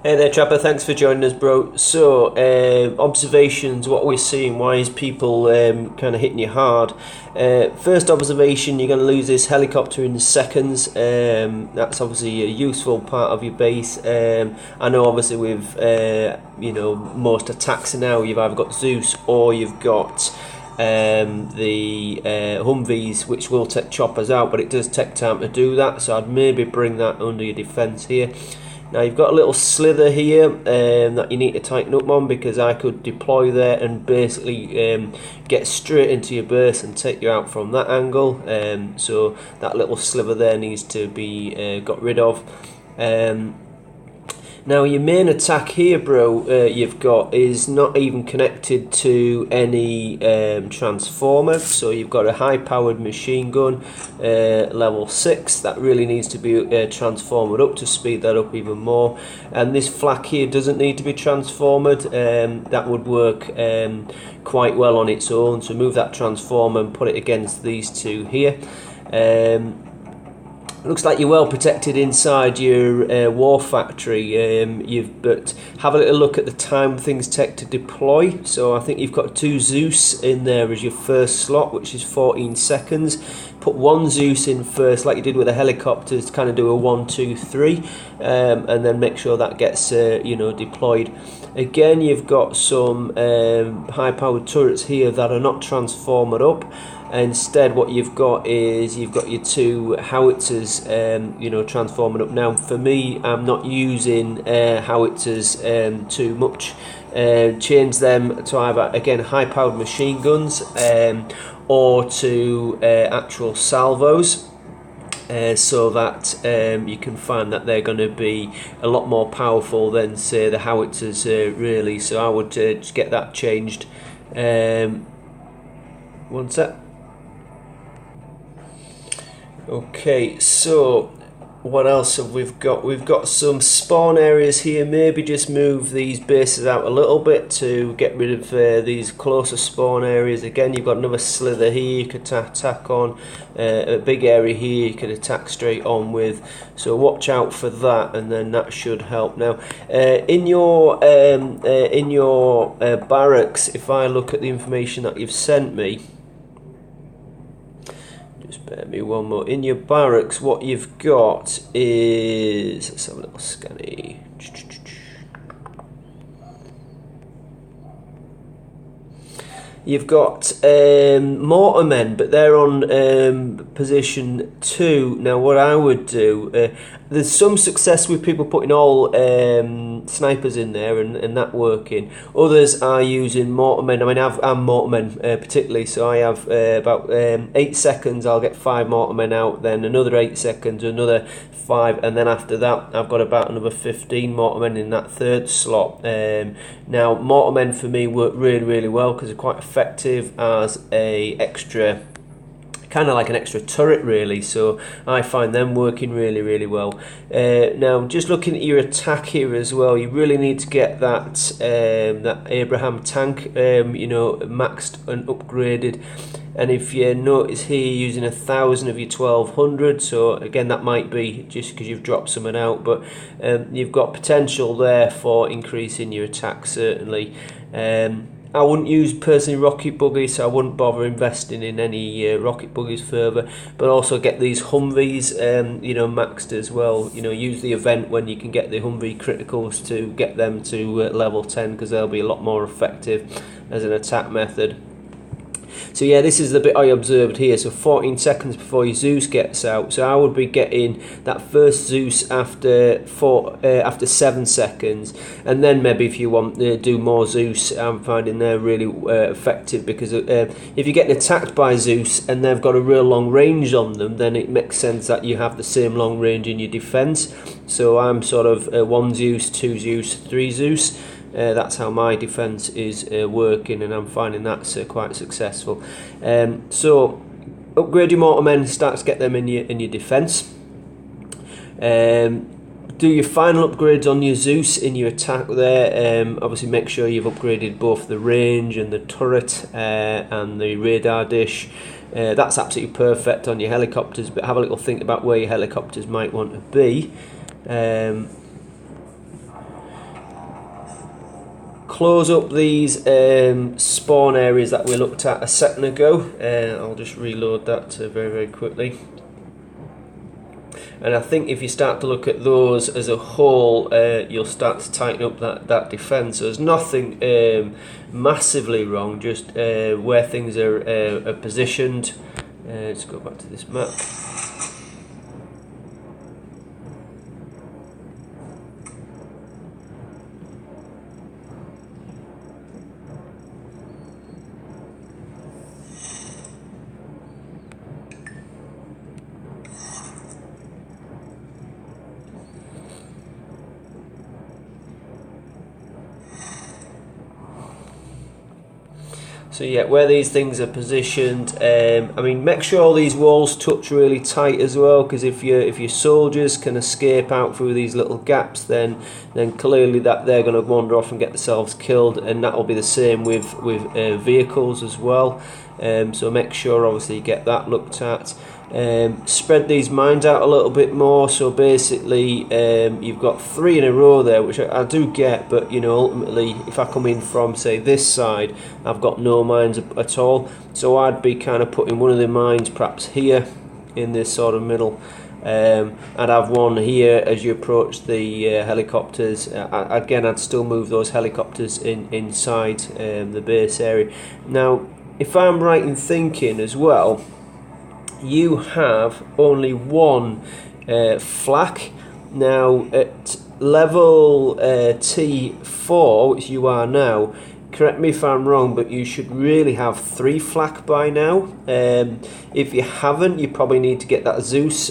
Hey there, Trapper. Thanks for joining us, bro. So, observations, what we're seeing, why is people kind of hitting you hard? First observation, you're going to lose this helicopter in seconds. That's obviously a useful part of your base. I know, obviously, with most attacks now, you've either got Zeus or you've got the Humvees, which will take choppers out, but it does take time to do that. So I'd maybe bring that under your defence here. Now you've got a little slither here that you need to tighten up on, because I could deploy there and basically get straight into your burst and take you out from that angle. So that little sliver there needs to be got rid of. Now your main attack here, bro, you've got is not even connected to any transformer. So you've got a high-powered machine gun, level 6, that really needs to be transformed up to speed that up even more. And this flak here doesn't need to be transformed. That would work quite well on its own. So move that transformer and put it against these two here. Looks like you're well protected inside your war factory. But have a little look at the time things take to deploy. So I think you've got 2 Zeus in there as your first slot, which is 14 seconds. Put 1 Zeus in first, like you did with the helicopters, to kind of do a 1, 2, 3, and then make sure that gets deployed. Again, you've got some high-powered turrets here that are not transformed up. Instead, what you've got is you've got your 2 howitzers, transforming up. Now, for me, I'm not using howitzers too much. Change them to either, again, high-powered machine guns or to actual salvos. So that you can find that they're going to be a lot more powerful than, say, the howitzers really. So I would just get that changed. One sec. Okay, so what else have we got? We've got some spawn areas here. Maybe just move these bases out a little bit to get rid of these closer spawn areas. Again, you've got another slither here you could attack on. A big area here you could attack straight on with. So watch out for that, and then that should help. Now, in your barracks, if I look at the information that you've sent me. Bear me one more. In your barracks, what you've got is, let's have a little scanny. You've got mortarmen, but they're on position 2. Now, what I would do, there's some success with people putting all snipers in there and that working. Others are using mortarmen. I mean, I'm mortarmen particularly, so I have about 8 seconds, I'll get 5 mortarmen out, then another 8 seconds, another 5, and then after that I've got about another 15 mortarmen in that third slot. Now, mortarmen for me work really, really well because they're quite effective as a extra, kind of like an extra turret really, so I find them working really, really well. Now, just looking at your attack here as well, you really need to get that that Abraham tank maxed and upgraded. And if you notice here, you're using 1,000 of your 1,200, so again that might be just because you've dropped something out, but you've got potential there for increasing your attack certainly. I wouldn't use personally rocket buggies, so I wouldn't bother investing in any rocket buggies further. But also get these Humvees, maxed as well. Use the event when you can get the Humvee criticals to get them to level 10, because they'll be a lot more effective as an attack method. So yeah, this is the bit I observed here. So 14 seconds before your Zeus gets out. So I would be getting that first Zeus after 7 seconds, and then maybe if you want to do more Zeus, I'm finding they're really effective, because if you're getting attacked by Zeus and they've got a real long range on them, then it makes sense that you have the same long range in your defense. So I'm sort of 1 Zeus, 2 Zeus, 3 Zeus. That's how my defence is working, and I'm finding that's quite successful. So upgrade your mortarmen, start to get them in your defence. Do your final upgrades on your Zeus in your attack there. Obviously make sure you've upgraded both the range and the turret and the radar dish. That's absolutely perfect on your helicopters, but have a little think about where your helicopters might want to be. close up these spawn areas that we looked at a second ago. I'll just reload that very quickly. And I think if you start to look at those as a whole, you'll start to tighten up that defence. So there's nothing massively wrong, just where things are positioned. Let's go back to this map. So yeah, where these things are positioned, I mean, make sure all these walls touch really tight as well, because if your soldiers can escape out through these little gaps, then clearly that they're going to wander off and get themselves killed, and that will be the same with vehicles as well. So make sure obviously you get that looked at. Spread these mines out a little bit more, so basically you've got 3 in a row there, which I do get, but you know, ultimately if I come in from say this side, I've got no mines at all, so I'd be kind of putting one of the mines perhaps here in this sort of middle. I'd have one here as you approach the helicopters. Again, I'd still move those helicopters inside the base area. Now if I'm right in thinking as well, you have only one flak. Now at level T4, which you are now, correct me if I'm wrong, but you should really have 3 flak by now. If you haven't, you probably need to get that Zeus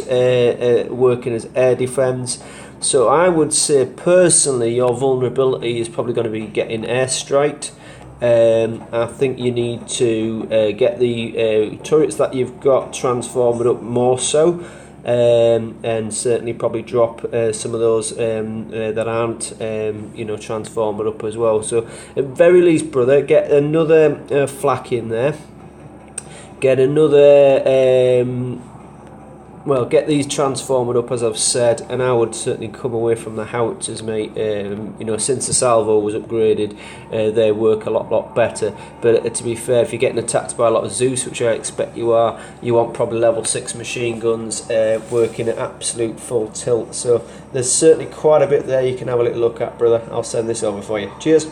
working as air defense. So I would say personally your vulnerability is probably going to be getting airstriked. I think you need to get the turrets that you've got transformed up more so, and certainly probably drop some of those that aren't you know, transformed up as well. So at very least, brother, get another flak in there, get another well, get these transformed up as I've said, and I would certainly come away from the howitzers, mate. You know, since the salvo was upgraded, they work a lot better. But to be fair, if you're getting attacked by a lot of Zeus, which I expect you are, you want probably level 6 machine guns working at absolute full tilt. So there's certainly quite a bit there you can have a little look at, brother. I'll send this over for you. Cheers.